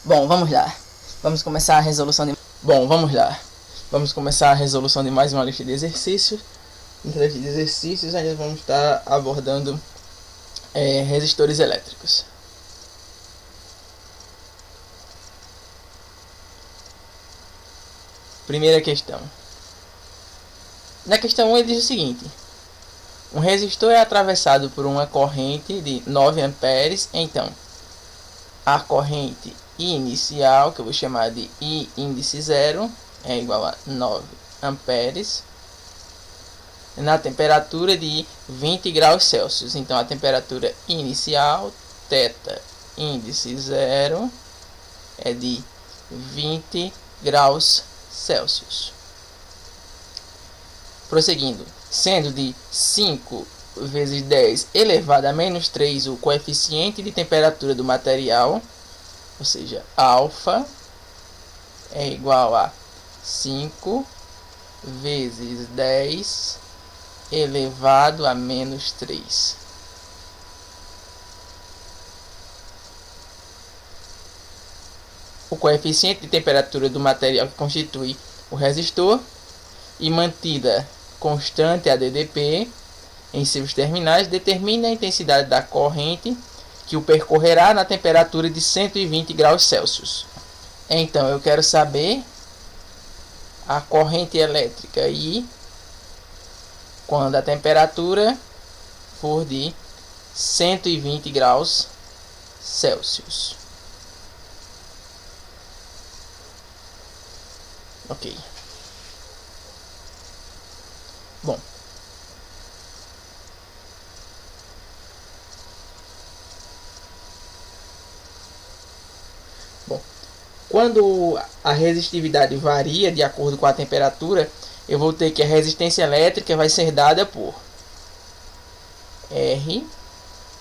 Bom, vamos lá. Vamos começar a resolução de... Vamos começar a resolução de mais uma lista de exercícios. Entre as exercícios, ainda vamos estar abordando resistores elétricos. Primeira questão. Na questão 1 ele diz o seguinte: um resistor é atravessado por uma corrente de 9 amperes, então a corrente inicial, que eu vou chamar de I índice 0, é igual a 9 amperes, na temperatura de 20 graus Celsius. Então a temperatura inicial, θ índice 0, é de 20 graus Celsius. Prosseguindo, sendo de 5 vezes 10 elevado a menos 3 o coeficiente de temperatura do material, ou seja, alfa é igual a 5 vezes 10 elevado a menos 3. O coeficiente de temperatura do material que constitui o resistor e mantida constante a DDP em seus terminais determina a intensidade da corrente que o percorrerá na temperatura de 120 graus Celsius. Então eu quero saber a corrente elétrica I quando a temperatura for de 120 graus Celsius. Ok. Bom. Quando a resistividade varia de acordo com a temperatura, eu vou ter que a resistência elétrica vai ser dada por R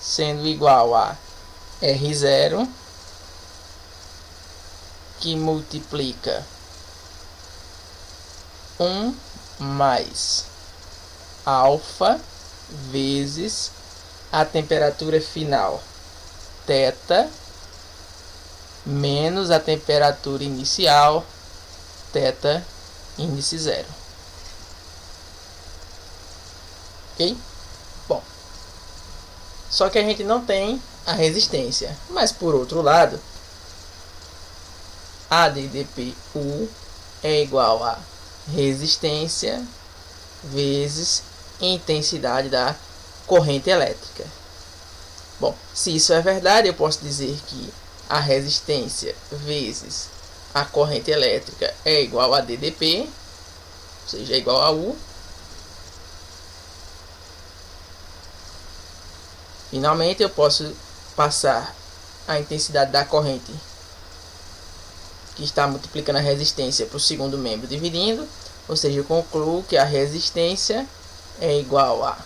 sendo igual a R0, que multiplica 1 mais alfa vezes a temperatura final, θ, menos a temperatura inicial, θ índice 0. Ok? Bom, só que a gente não tem a resistência, mas por outro lado, a DDPU é igual a resistência vezes intensidade da corrente elétrica. Bom, se isso é verdade, eu posso dizer que a resistência vezes a corrente elétrica é igual a DDP, ou seja, é igual a U. Finalmente, eu posso passar a intensidade da corrente que está multiplicando a resistência para o segundo membro dividindo, ou seja, eu concluo que a resistência é igual a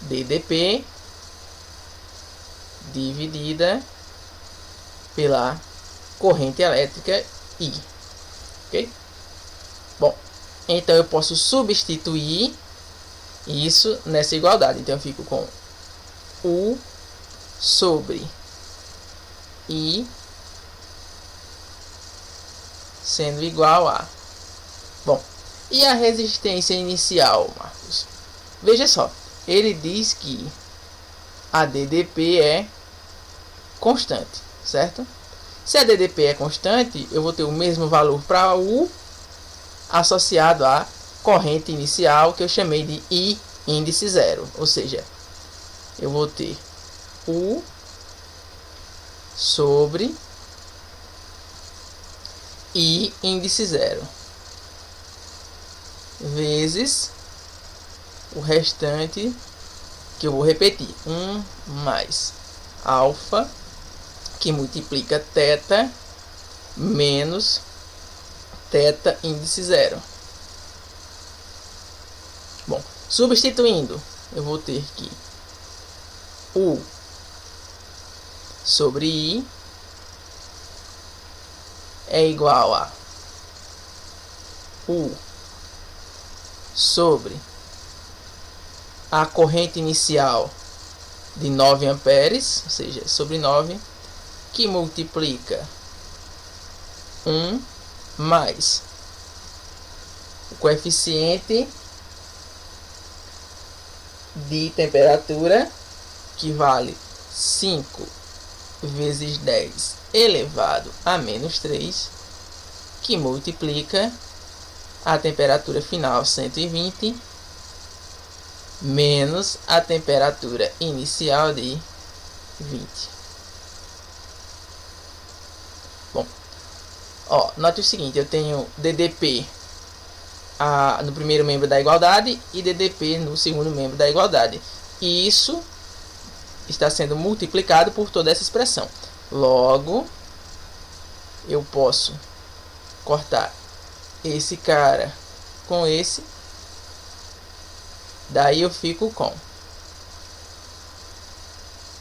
DDP dividida pela corrente elétrica I. Ok? Bom, então eu posso substituir isso nessa igualdade. Então eu fico com U sobre I sendo igual a... Bom, e a resistência inicial, Marcos? Veja só, ele diz que a DDP é constante, certo? Se a DDP é constante, eu vou ter o mesmo valor para U associado à corrente inicial, que eu chamei de I índice 0. Ou seja, eu vou ter U sobre I índice 0 vezes o restante, que eu vou repetir, 1 mais alfa, que multiplica θ menos θ índice 0. Bom, substituindo, eu vou ter que U sobre I é igual a U sobre a corrente inicial de 9 amperes, ou seja, sobre 9, que multiplica 1 mais o coeficiente de temperatura, que vale 5 vezes 10 elevado a menos 3, que multiplica a temperatura final 120 menos a temperatura inicial de 20. Bom, note o seguinte, eu tenho DDP no primeiro membro da igualdade e DDP no segundo membro da igualdade. E isso está sendo multiplicado por toda essa expressão. Logo, eu posso cortar esse cara com esse. Daí eu fico com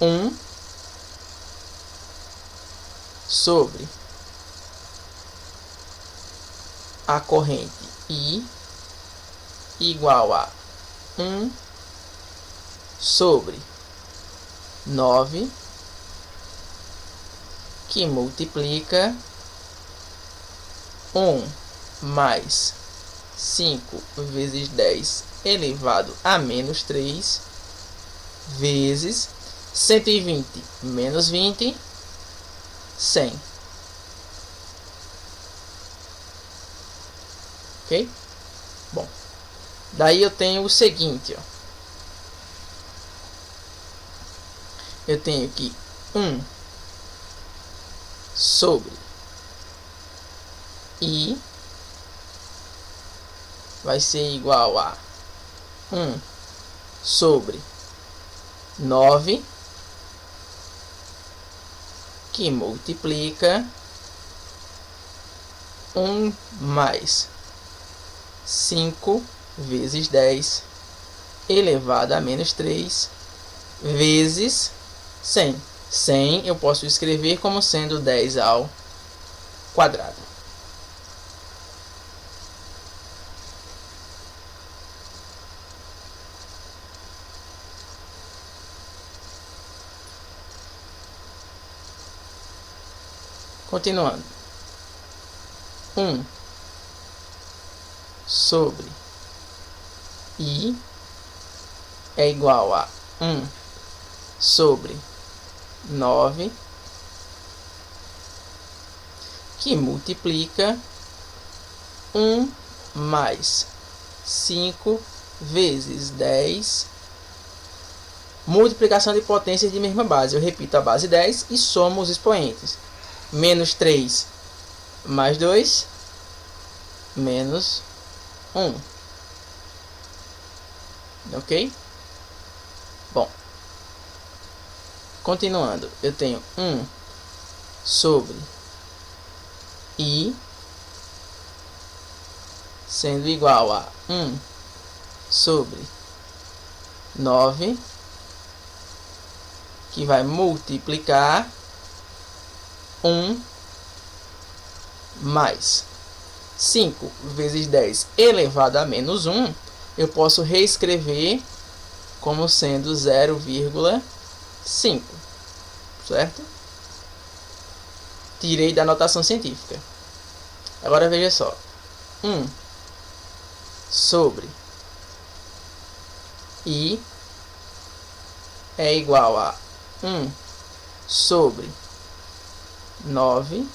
1 sobre a corrente I igual a 1 sobre 9, que multiplica 1 mais 5 vezes 10 elevado a menos 3 vezes 120 menos 20, 100. Ok? Bom, daí eu tenho o seguinte, eu tenho aqui 1 sobre I vai ser igual a 1 sobre 9, que multiplica 1 mais 5 vezes 10 elevado a menos 3 vezes 100. 100 eu posso escrever como sendo 10 ao quadrado. Continuando. 1 sobre I é igual a 1 sobre 9, que multiplica 1 mais 5 vezes 10, multiplicação de potências de mesma base. Eu repito a base 10 e somo os expoentes. Menos 3 mais 2, menos 1. Ok? Bom, continuando, eu tenho 1 sobre I sendo igual a 1 sobre 9, que vai multiplicar 1 mais 5 vezes 10 elevado a menos 1, eu posso reescrever como sendo 0,5, certo? Tirei da notação científica. Agora veja só, 1 sobre I é igual a 1 sobre 9,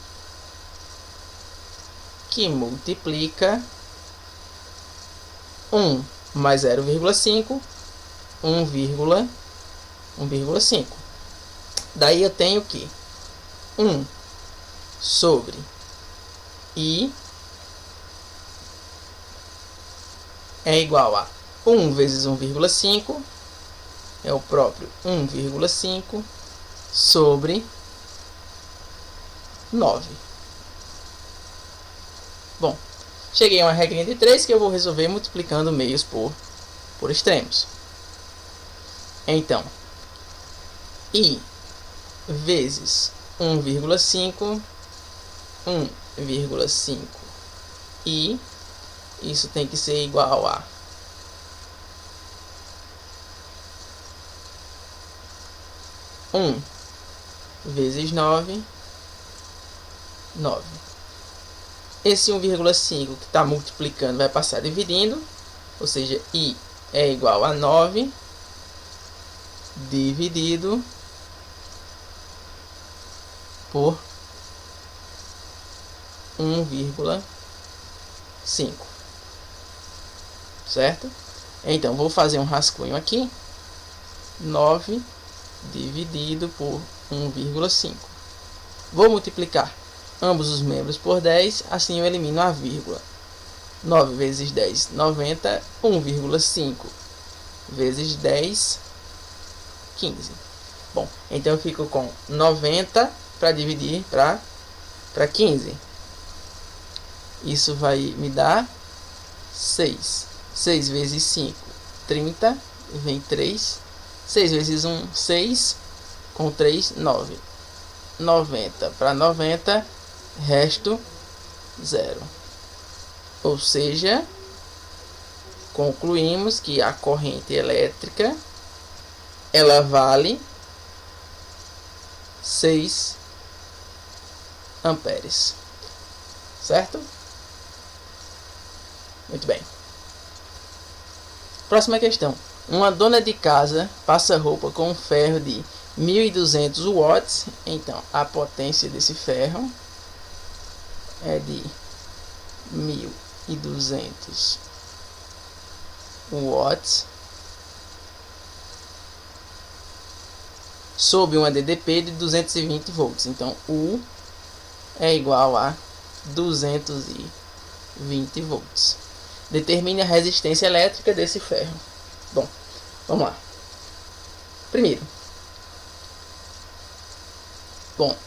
que multiplica 1 mais 0,5, 1,5. Daí eu tenho que 1 sobre I é igual a 1 vezes 1,5, é o próprio 1,5 sobre 9. Bom, cheguei a uma regrinha de 3 que eu vou resolver multiplicando meios por extremos. Então, I vezes 1,5, 1,5 I, isso tem que ser igual a 1 vezes 9, 9. Esse 1,5 que está multiplicando vai passar dividindo, ou seja, I é igual a 9 dividido por 1,5, certo? Então, vou fazer um rascunho aqui. 9 dividido por 1,5. Vou multiplicar ambos os membros por 10, assim eu elimino a vírgula. 9 vezes 10, 90. 1,5 vezes 10, 15. Bom, então eu fico com 90 para dividir para 15. Isso vai me dar 6. 6 vezes 5, 30. Vem 3. 6 vezes 1, 6. Com 3, 9. 90 para 90, resto 0. Ou seja, concluímos que a corrente elétrica ela vale 6 amperes. Certo? Muito bem. Próxima questão. Uma dona de casa passa roupa com um ferro de 1.200 watts. Então, a potência desse ferro é de 1.200 watts sob uma DDP de 220 volts. Então, U é igual a 220 volts. Determine a resistência elétrica desse ferro. Bom, vamos lá. Primeiro,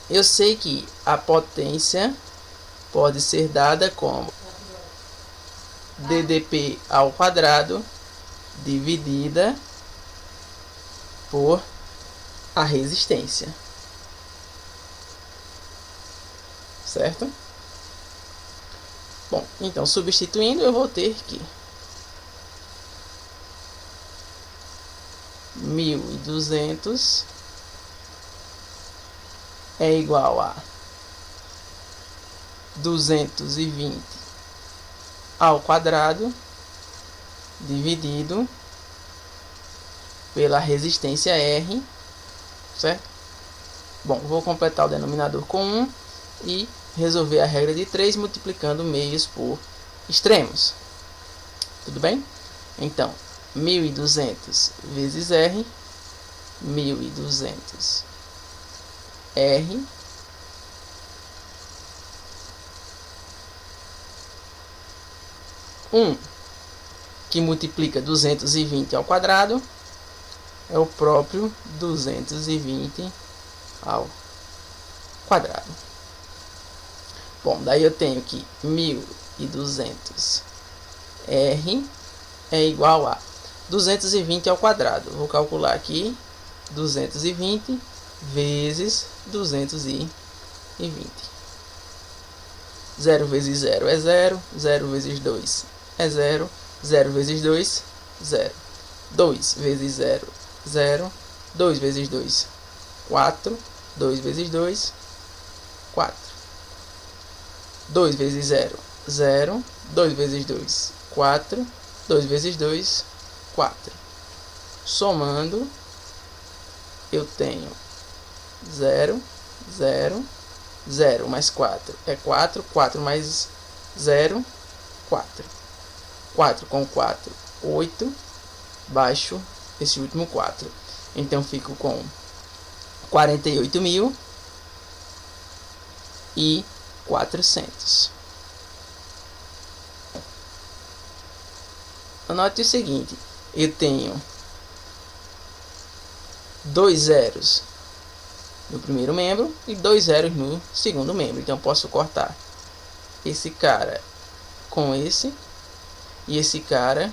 eu sei que a potência pode ser dada como DDP ao quadrado dividida por a resistência. Certo? Bom, então substituindo eu vou ter que 1.200 é igual a 220 ao quadrado dividido pela resistência R, certo? Bom, vou completar o denominador com 1 e resolver a regra de 3 multiplicando meios por extremos. Tudo bem? Então, 1.200 vezes R, 1.200 R que multiplica 220 ao quadrado é o próprio 220 ao quadrado. Bom, daí eu tenho que 1.200 R é igual a 220 ao quadrado. Vou calcular aqui 220 vezes 220. 0 vezes 0 é 0. 0 vezes 2 é 0. 0 vezes 2, 0. 2 vezes 0, 0. 2 vezes 2, 4. 2 vezes 2, 4. 2 vezes 0, 0. 2 vezes 2, 4. 2 vezes 2, 4. Somando, eu tenho 0, 0, 0 mais 4 é 4. 4 mais 0, 4. 4 com 4, 8. Baixo esse último 4. Então, fico com 48.400. Anote o seguinte. Eu tenho 2 zeros no primeiro membro e 2 zeros no segundo membro. Então, posso cortar esse cara com esse e esse cara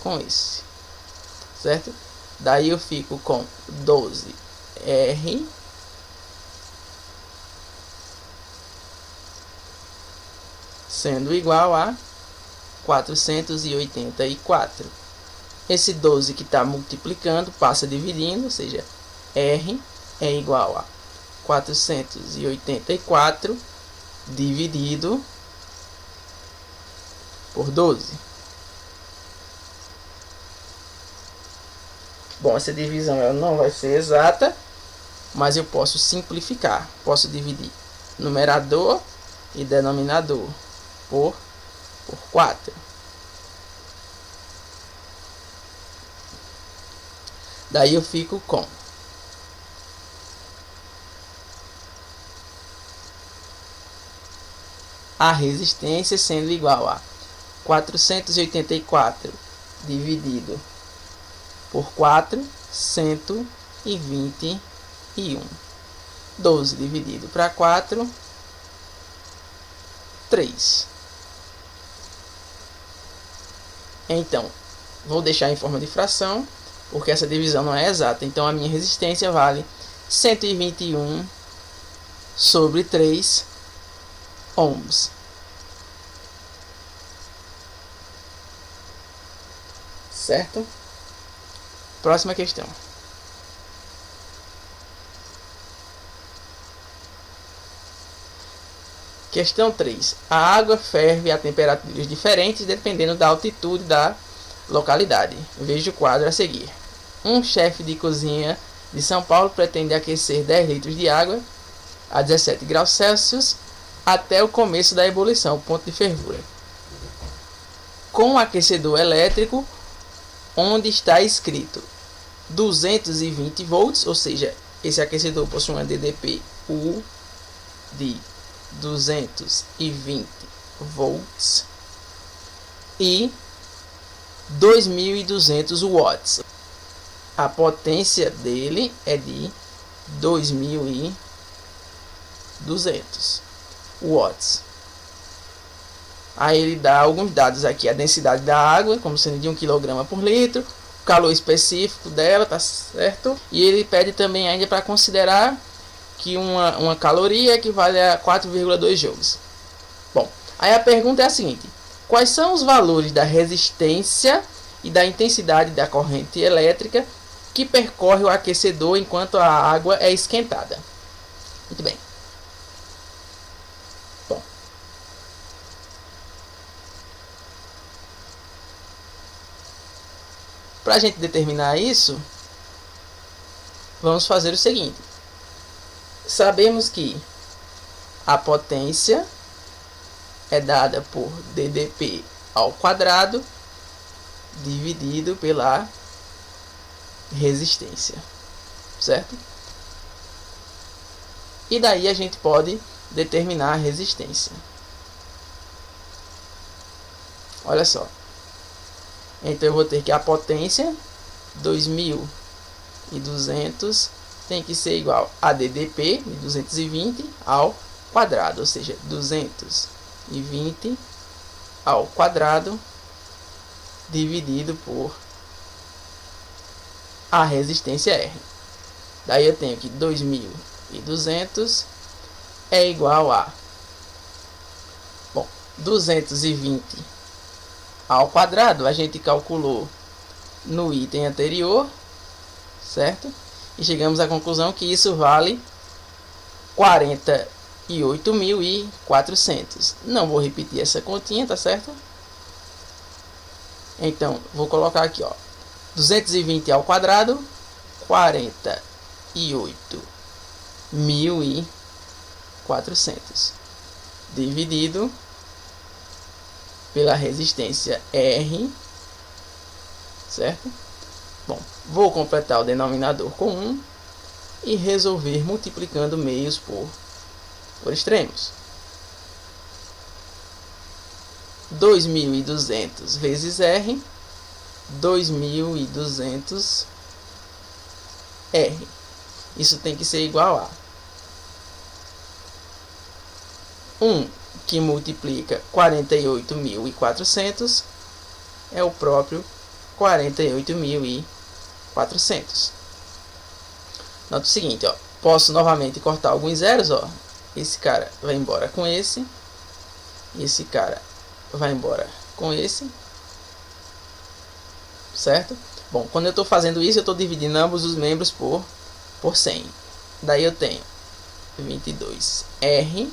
com esse, certo? Daí eu fico com 12R sendo igual a 484. Esse 12 que está multiplicando passa dividindo, ou seja, R é igual a 484 dividido por 12. Bom, essa divisão ela não vai ser exata, mas eu posso simplificar. Posso dividir numerador e denominador por 4. Daí eu fico com a resistência sendo igual a 484 dividido por 4, 121. 12 dividido para 4, 3. Então, vou deixar em forma de fração, porque essa divisão não é exata. Então, a minha resistência vale 121 sobre 3 ohms. Certo? Próxima questão. Questão 3. A água ferve a temperaturas diferentes dependendo da altitude da localidade. Veja o quadro a seguir. Um chefe de cozinha de São Paulo pretende aquecer 10 litros de água a 17 graus Celsius até o começo da ebulição, ponto de fervura, com um aquecedor elétrico onde está escrito 220 volts, ou seja, esse aquecedor possui uma DDP-U de 220 volts e 2.200 watts. A potência dele é de 2.200 watts. Aí ele dá alguns dados aqui: a densidade da água como sendo de 1 kg por litro, o calor específico dela, tá certo? E ele pede também ainda para considerar que uma caloria equivale a 4,2 joules. Bom, aí a pergunta é a seguinte: quais são os valores da resistência e da intensidade da corrente elétrica que percorre o aquecedor enquanto a água é esquentada? Muito bem. Bom, para a gente determinar isso, vamos fazer o seguinte. Sabemos que a potência é dada por DDP ao quadrado dividido pela resistência, certo? E daí a gente pode determinar a resistência. Olha só. Então eu vou ter que a potência 2.200 tem que ser igual a DDP de 220 ao quadrado, ou seja, 220 ao quadrado dividido por a resistência R. Daí eu tenho que 2.200 é igual a 220 ao quadrado, a gente calculou no item anterior, certo? E chegamos à conclusão que isso vale 48.400. Não vou repetir essa continha, tá certo? Então, vou colocar aqui, ó, 220 ao quadrado, 48.400, dividido pela resistência R, certo? Bom, vou completar o denominador com 1 e resolver multiplicando meios por extremos. 2.200 vezes R, 2.200 R. Isso tem que ser igual a 1 que multiplica 48.400 é o próprio 48.400. Nota o seguinte, ó, posso novamente cortar alguns zeros, ó. Esse cara vai embora com esse, esse cara vai embora com esse, certo? Bom, quando eu estou fazendo isso, eu estou dividindo ambos os membros por 100. Daí eu tenho 22R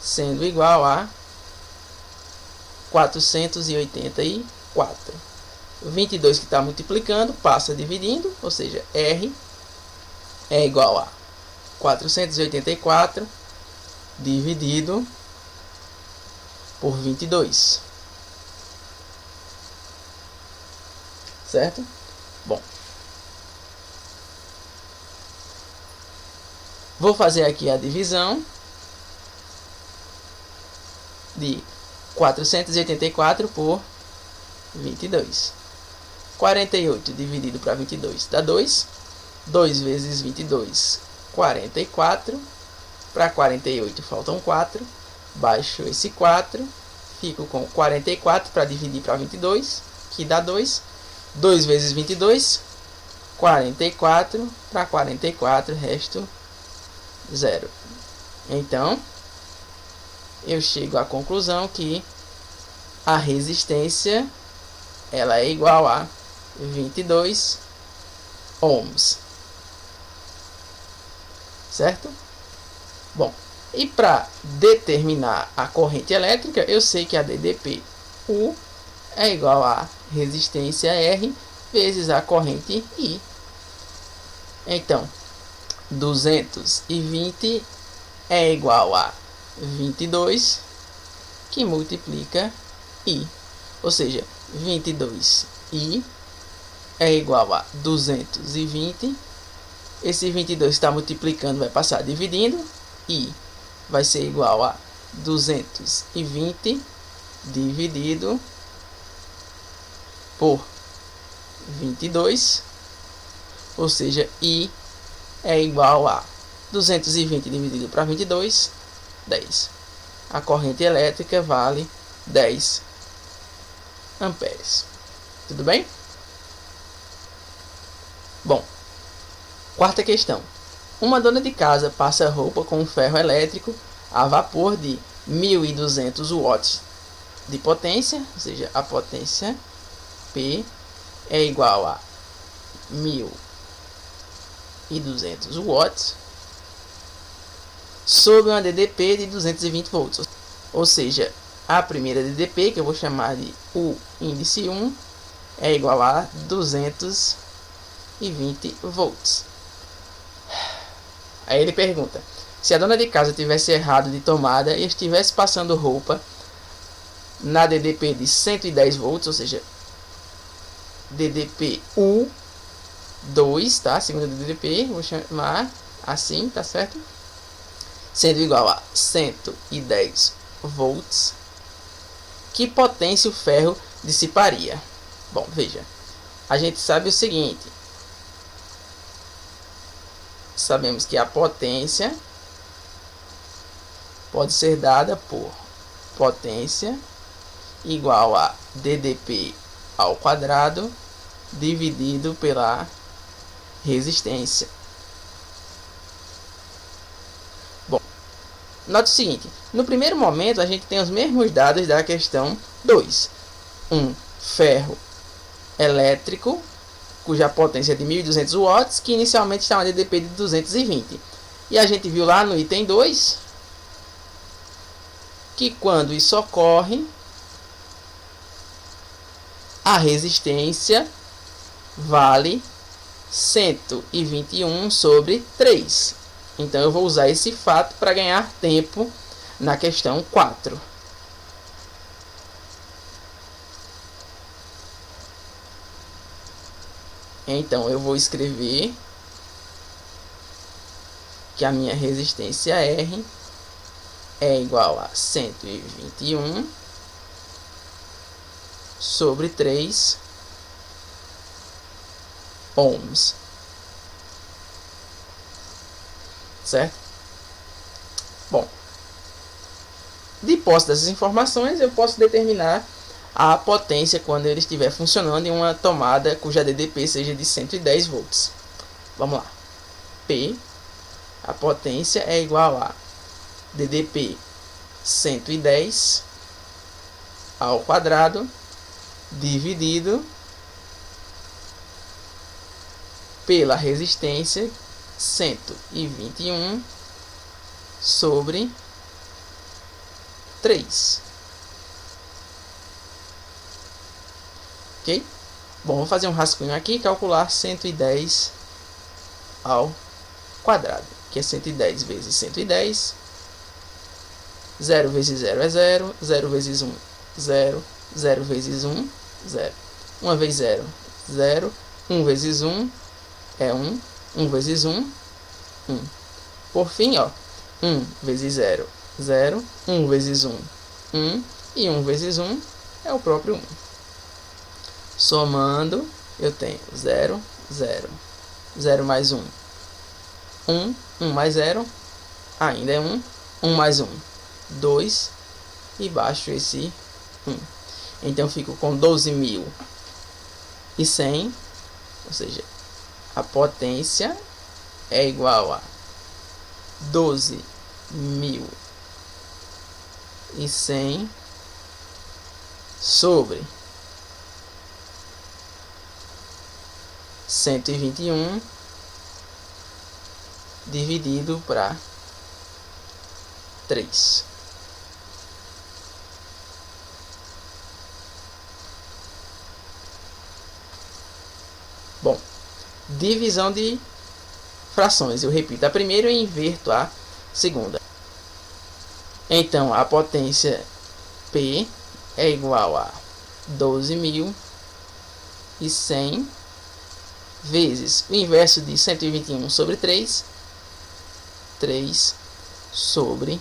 sendo igual a 484. 22 que está multiplicando passa dividindo, ou seja, R é igual a 484 dividido por 22. Certo? Bom, vou fazer aqui a divisão de 484 por 22. 48 dividido para 22 dá 2. 2 vezes 22, 44. Para 48 faltam 4. Baixo esse 4. Fico com 44 para dividir para 22, que dá 2. 2 vezes 22, 44. Para 44, resto 0. Então, eu chego à conclusão que a resistência ela é igual a 22 ohms. Certo? Bom, e para determinar a corrente elétrica, eu sei que a DDP U é igual a resistência R vezes a corrente I. Então, 220 é igual a 22, que multiplica I. Ou seja, 22I é igual a 220. Esse 22 está multiplicando, vai passar dividindo. I vai ser igual a 220 dividido por 22. Ou seja, I é igual a 220 dividido para 22, 10. A corrente elétrica vale 10 amperes. Tudo bem? Bom, quarta questão. Uma dona de casa passa roupa com um ferro elétrico a vapor de 1.200 watts de potência, ou seja, a potência P é igual a 1.200 watts sob uma DDP de 220 volts. Ou seja, a primeira DDP, que eu vou chamar de U índice 1, é igual a 220 volts. Aí ele pergunta: se a dona de casa tivesse errado de tomada e estivesse passando roupa na DDP de 110 volts, ou seja, DDP U2, tá? Segunda DDP, vou chamar assim, tá certo? Sendo igual a 110 volts, que potência o ferro dissiparia? Bom, veja, a gente sabe o seguinte: sabemos que a potência pode ser dada por potência igual a DDP ao quadrado dividido pela resistência. Bom, note o seguinte: no primeiro momento a gente tem os mesmos dados da questão 2. Um ferro elétrico cuja potência é de 1.200 watts, que inicialmente está uma DDP de 220. E a gente viu lá no item 2 que quando isso ocorre, a resistência vale 121 sobre 3. Então eu vou usar esse fato para ganhar tempo na questão 4. Então eu vou escrever que a minha resistência R é igual a 121 sobre 3 ohms. Certo? Bom, de posse dessas informações, eu posso determinar a potência quando ele estiver funcionando em uma tomada cuja DDP seja de 110 volts. Vamos lá. P, a potência é igual a DDP 110 ao quadrado dividido pela resistência 121 sobre 3. Ok? Bom, vou fazer um rascunho aqui e calcular 110 ao quadrado, que é 110 vezes 110. 0 vezes 0 é 0, 0 vezes 1, 0, 0 vezes 1, 0. 1 vezes 0, 0, 1 vezes 1 é 1, 1 vezes 1, 1. Por fim, ó, 1 vezes 0, 0, 1 vezes 1, 1, e 1 vezes 1 é o próprio 1. Somando, eu tenho 0, 0, 0 mais 1, 1, 1 mais 0, ainda é 1, 1 mais 1, 2, e baixo esse 1. Então, fico com 12.100, ou seja, a potência é igual a 12.100 sobre 121 dividido para 3. Bom, divisão de frações. Eu repito, a primeira eu inverto a segunda. Então, a potência P é igual a 12.100 vezes o inverso de 121 sobre 3, 3 sobre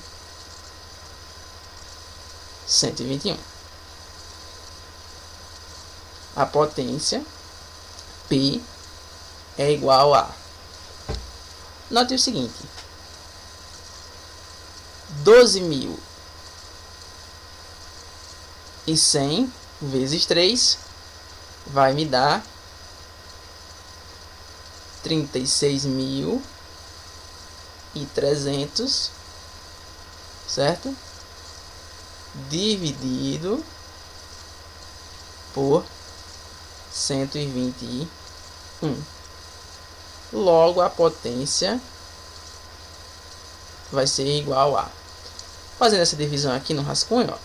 121. A potência P é igual a... Note o seguinte: 12.100 vezes 3 vai me dar 36.300, certo? Dividido por 121. Logo, a potência vai ser igual a... Fazendo essa divisão aqui no rascunho, ó,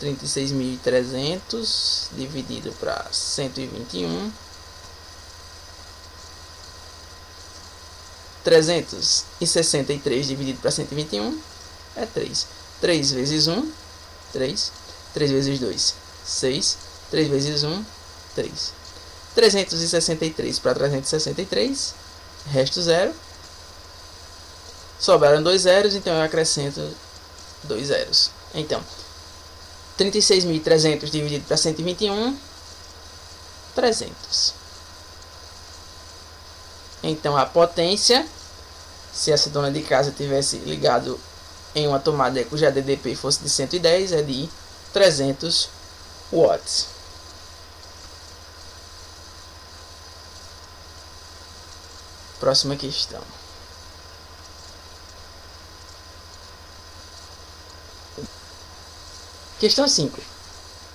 36.300 dividido para 121. 363 dividido para 121 é 3. 3 vezes 1, 3. 3 vezes 2, 6. 3 vezes 1, 3. 363 para 363, resto 0. Sobraram 2 zeros, então eu acrescento 2 zeros. Então, 36.300 dividido para 121, 300. Então, a potência, se essa dona de casa tivesse ligado em uma tomada cuja DDP fosse de 110, é de 300 watts. Próxima questão. Questão 5.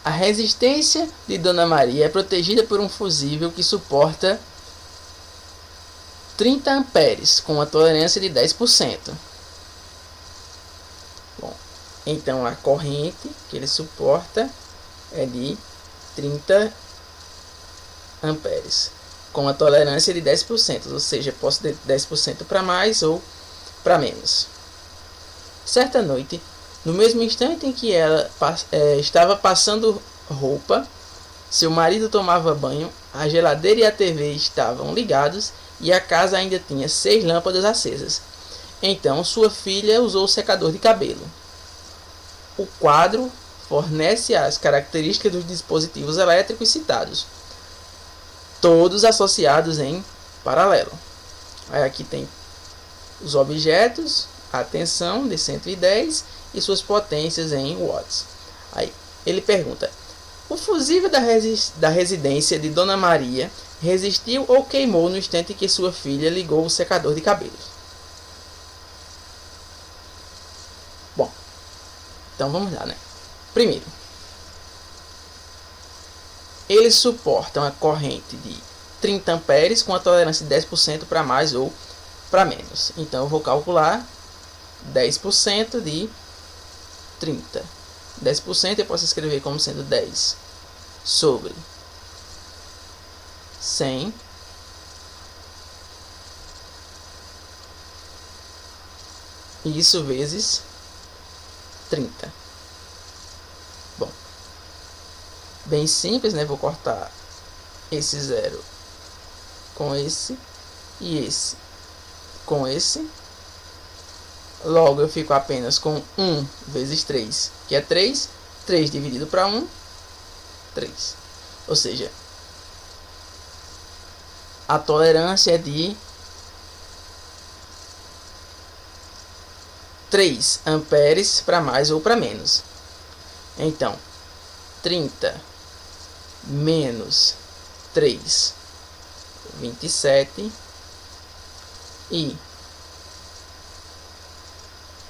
A resistência de Dona Maria é protegida por um fusível que suporta 30 amperes com uma tolerância de 10%. Bom, então a corrente que ele suporta é de 30 amperes com a tolerância de 10%, ou seja, posso ter 10% para mais ou para menos. Certa noite, no mesmo instante em que ela estava passando roupa, seu marido tomava banho, a geladeira e a TV estavam ligados e a casa ainda tinha 6 lâmpadas acesas. Então, sua filha usou o secador de cabelo. O quadro fornece as características dos dispositivos elétricos citados, todos associados em paralelo. Aí aqui tem os objetos, a tensão de 110 e suas potências em watts. Aí ele pergunta: o fusível da residência de Dona Maria resistiu ou queimou no instante que sua filha ligou o secador de cabelos? Bom, então vamos lá, né? Primeiro, eles suportam a corrente de 30 amperes com a tolerância de 10% para mais ou para menos. Então eu vou calcular 10% de 30. 10% eu posso escrever como sendo 10 sobre 100 isso vezes 30. Bom, bem simples, né? Vou cortar esse 0 com esse e esse com esse. Logo eu fico apenas com 1 vezes 3, que é 3. 3 dividido para 1, 3. Ou seja, a tolerância é de 3 amperes para mais ou para menos. Então, 30 menos 3, 27. E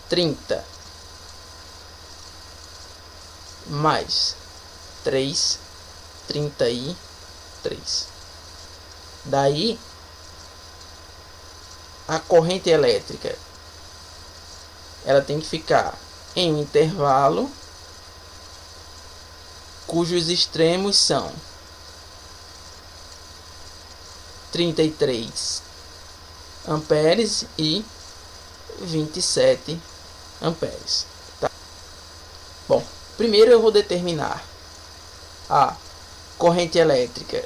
30 mais 3, 33. Daí, a corrente elétrica ela tem que ficar em um intervalo cujos extremos são 33 amperes e 27 amperes. Tá? Bom, primeiro eu vou determinar a corrente elétrica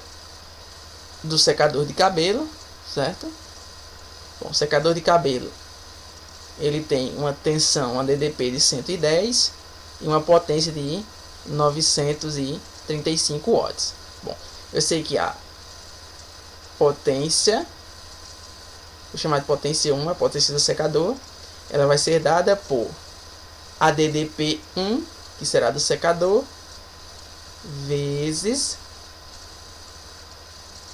do secador de cabelo, certo? Bom, o secador de cabelo ele tem uma tensão, uma DDP de 110 e uma potência de 935 watts. Bom, eu sei que a potência, vou chamar de potência 1, a potência do secador, ela vai ser dada por a DDP1, que será do secador, vezes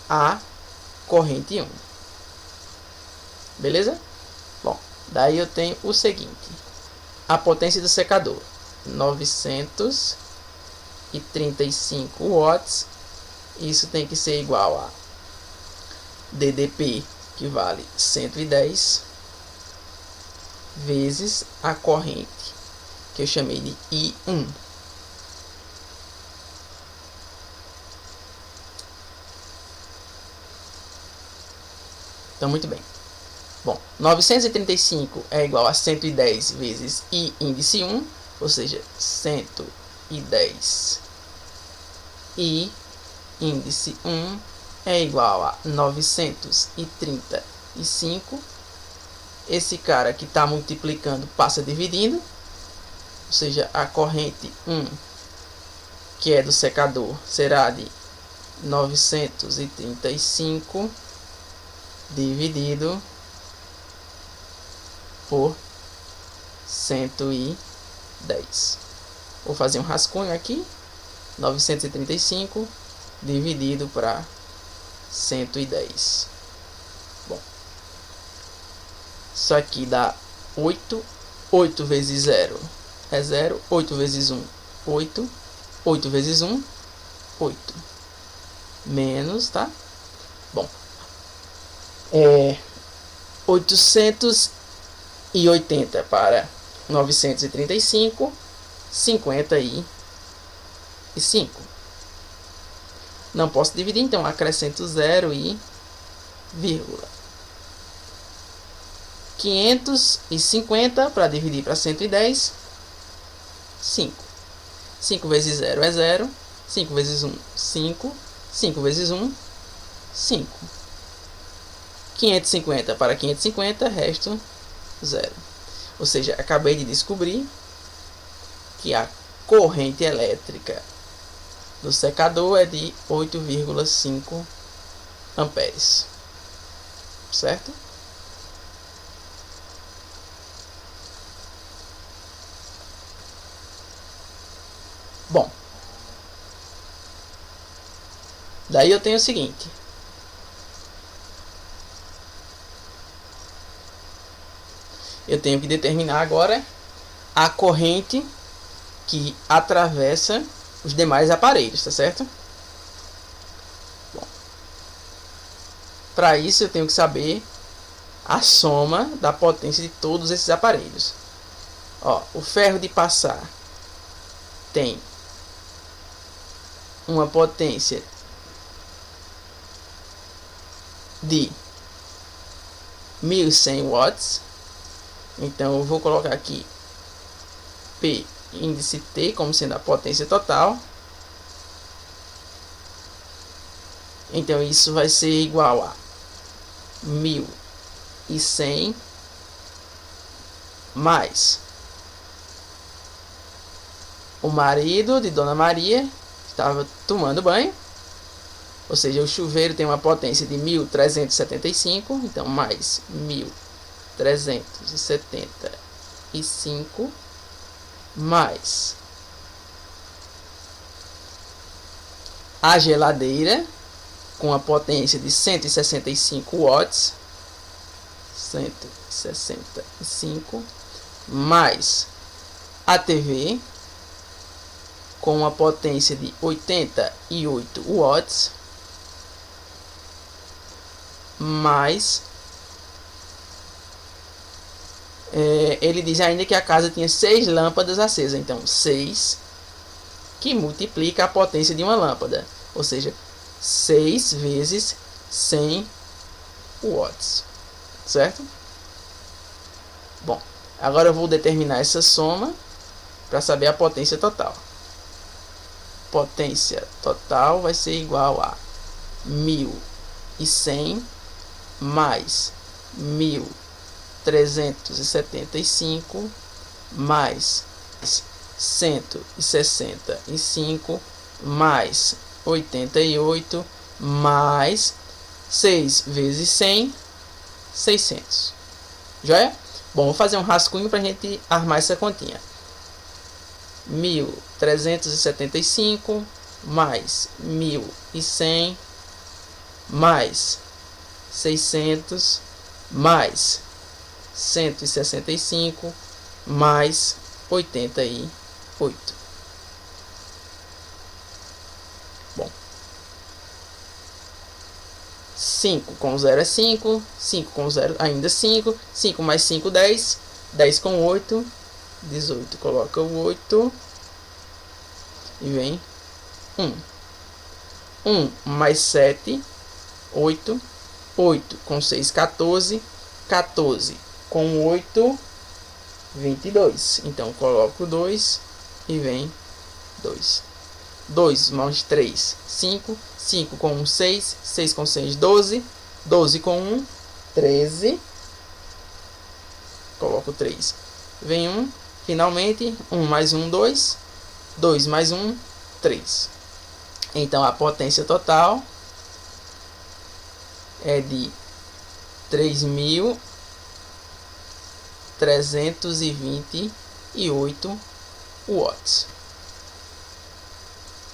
a corrente 1. Beleza? Bom, daí eu tenho o seguinte: a potência do secador, 935 watts. Isso tem que ser igual a DDP, que vale 110, vezes a corrente, que eu chamei de I1. Então, muito bem. Bom, 935 é igual a 110 vezes I índice 1, ou seja, 110 I índice 1 é igual a 935. Esse cara que está multiplicando passa dividindo, ou seja, a corrente 1, que é do secador, será de 935 dividido por 110. Vou fazer um rascunho aqui. 935 dividido para 110. Bom, isso aqui dá 8. 8 vezes 0 é 0. 8 vezes 1, 8. 8 vezes 1, 8. Menos, tá? Bom, 880 para 935, 55. Não posso dividir, então acrescento 0 e vírgula. 550 para dividir para 110, 5. 5 vezes 0 é 0. 5 vezes 1, 5. 5 vezes 1, 5. 550 para 550, resto 0. Ou seja, acabei de descobrir que a corrente elétrica do secador é de 8,5 amperes. Certo? Bom, daí eu tenho o seguinte: eu tenho que determinar agora a corrente que atravessa os demais aparelhos, tá certo? Bom, para isso eu tenho que saber a soma da potência de todos esses aparelhos. Ó, o ferro de passar tem uma potência de 1100 watts. Então eu vou colocar aqui P índice T como sendo a potência total. Então isso vai ser igual a 1100 mais o marido de Dona Maria estava tomando banho, ou seja, o chuveiro tem uma potência de 1375, então mais 1375 mais a geladeira com a potência de 165 watts, 165 mais a TV com uma potência de 88 watts, mais ele diz ainda que a casa tinha 6 lâmpadas acesas, então 6 que multiplica a potência de uma lâmpada, ou seja, 6 vezes 100 watts, certo? Bom, agora eu vou determinar essa soma para saber a potência total. Potência total vai ser igual a 1100 mais 1375 mais 165 mais 88 mais 6 vezes 100, 600. Joia? Bom, vou fazer um rascunho para a gente armar essa continha. 1375 mais 1100 mais 600 mais 165 mais 88. Bom, 5 com 0 é 5, 5 com 0 ainda 5, 5 mais 5, 10, 10 com 8, 18, coloca o 8 e vem 1. 1 mais 7, 8, 8 com 6, 14, 14 com 8, 22. Então coloco 2 e vem 2. 2 mais 3, 5, 5 com 1, 6, 6 com 6, 12, 12 com 1, 13, coloco 3, vem 1, finalmente, 1 mais 1, 2, 2 mais 1, 3. Então a potência total é de 3.328 watts.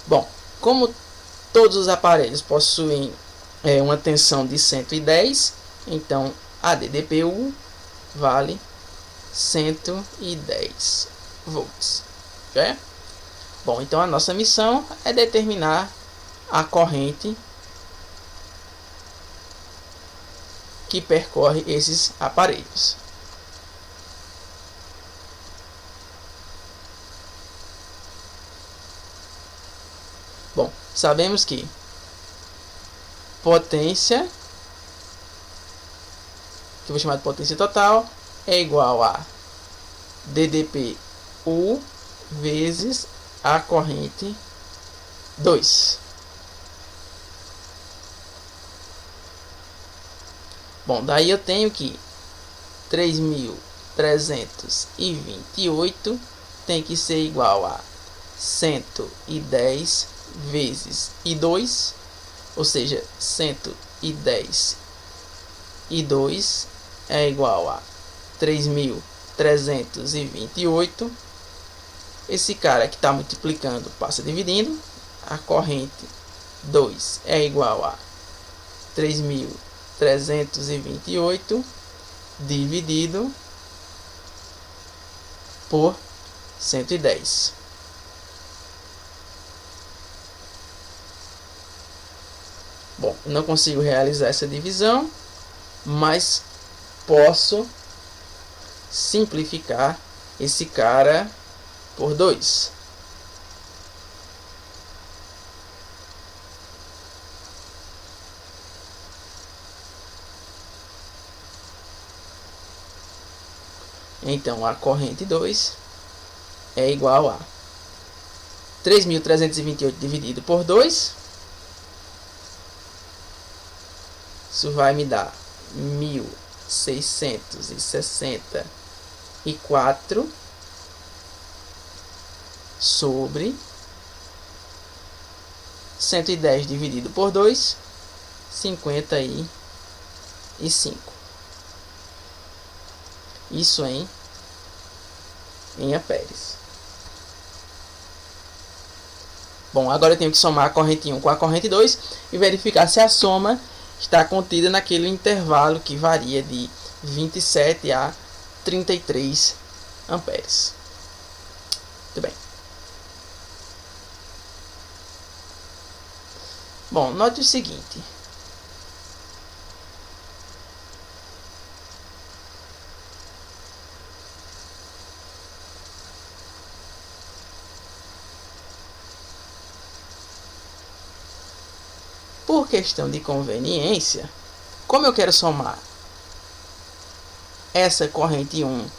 Bom, como todos os aparelhos possuem uma tensão de 110, então a DDPU vale 110 volts. Okay? Bom, então a nossa missão é determinar a corrente que percorre esses aparelhos. Bom, sabemos que potência, que eu vou chamar de potência total, é igual a DDPU vezes a corrente 2. Bom, daí eu tenho que 3.328 tem que ser igual a 110 vezes I2, ou seja, 110 I2 é igual a 3.328. Esse cara que está multiplicando passa dividindo. A corrente 2 é igual a 3.328 dividido por 110. Bom, não consigo realizar essa divisão, mas posso simplificar esse cara por 2. Então, a corrente 2 é igual a 3.328 dividido por 2. Isso vai me dar 1.664 sobre 110 dividido por 2, 55. Isso em amperes. Bom, agora eu tenho que somar a corrente 1 com a corrente 2 e verificar se a soma está contida naquele intervalo que varia de 27 a 33 amperes. Muito bem. Bom, note o seguinte. Por questão de conveniência, como eu quero somar essa corrente 1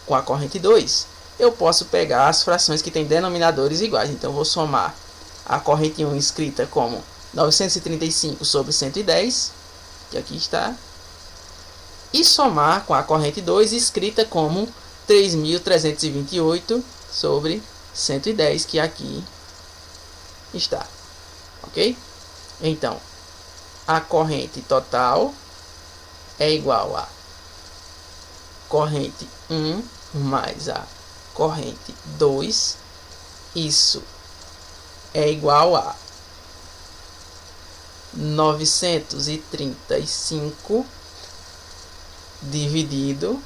com a corrente 2, eu posso pegar as frações que têm denominadores iguais. Então, eu vou somar a corrente 1 escrita como 935 sobre 110, que aqui está, e somar com a corrente 2 escrita como 3.328 sobre 110, que aqui está. Ok? Então, a corrente total é igual a corrente 1 mais a corrente 2. Isso é igual a 935 dividido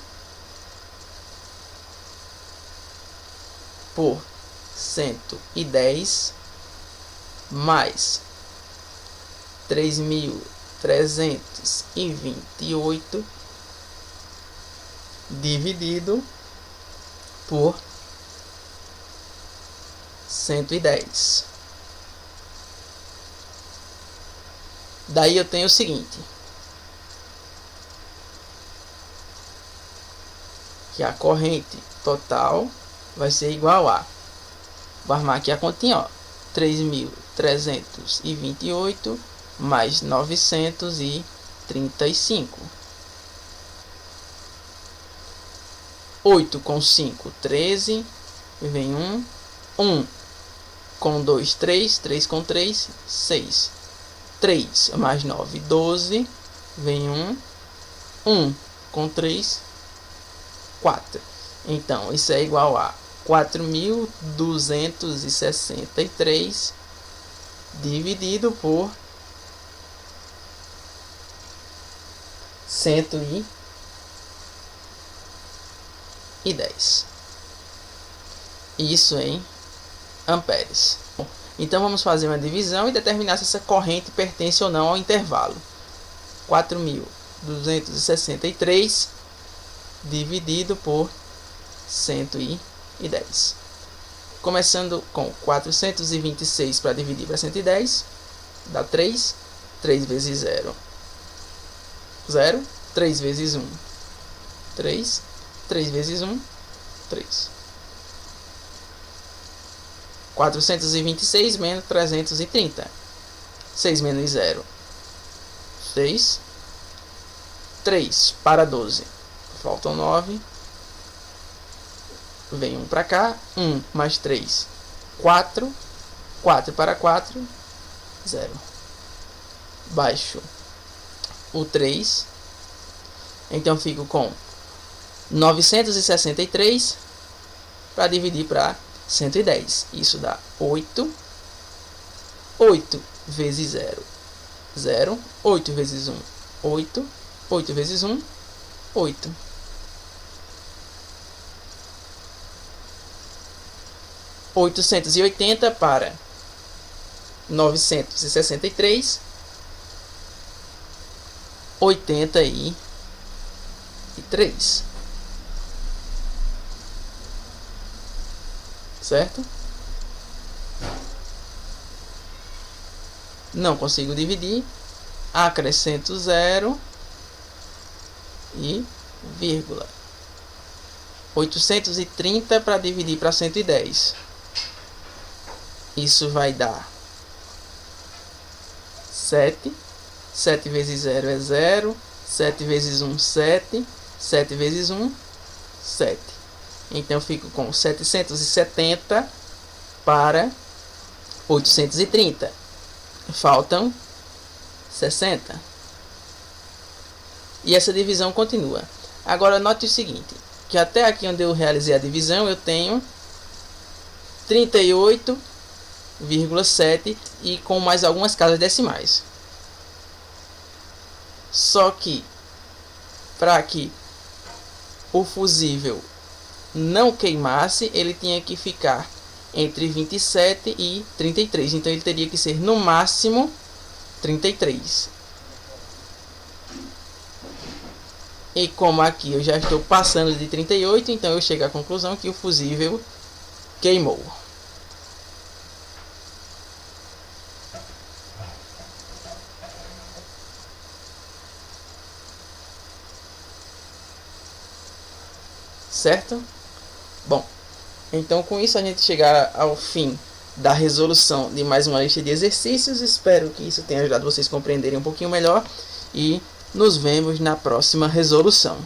por 110 mais 3.328 dividido por 110. Daí eu tenho o seguinte, que a corrente total vai ser igual a, vou armar aqui a continha, ó, 3.328 mais 935. 8 com 5, 13. Vem 1. 1 com 2, 3. 3 com 3, 6. 3 mais 9, 12. Vem 1. 1 com 3, 4. Então, isso é igual a 4.263 dividido por 110. Isso em amperes. Então vamos fazer uma divisão e determinar se essa corrente pertence ou não ao intervalo. 4.263 dividido por 110. Começando com 426 para dividir para 110, dá 3. 3 vezes 0, 0. 3 vezes 1, 3. 3 vezes 1, 3. 426 menos 330. 6 menos 0, 6. 3 para 12. Faltam 9. Vem 1 para cá. 1 mais 3, 4. 4 para 4, 0. Baixo o 3. Então fico com 963 para dividir para 110. Isso dá 8. 8 vezes 0, 0. 8 vezes 1, 8. 8 vezes 1, 8. 880 para 963, 83. Certo? Não consigo dividir. Acrescento 0 e vírgula. 830 para dividir para 110. Isso vai dar 7. 7 vezes 0 é 0. 7 vezes 1, 7. 7 vezes 1, 7. Então eu fico com 770 para 830. Faltam 60. E essa divisão continua. Agora note o seguinte, que até aqui onde eu realizei a divisão, eu tenho 38,7 e com mais algumas casas decimais. Só que, para que o fusível não queimasse, ele tinha que ficar entre 27 e 33. Então ele teria que ser no máximo 33. E como aqui eu já estou passando de 38, então eu chego à conclusão que o fusível queimou. Certo? Bom, então com isso a gente chega ao fim da resolução de mais uma lista de exercícios. Espero que isso tenha ajudado vocês a compreenderem um pouquinho melhor e nos vemos na próxima resolução.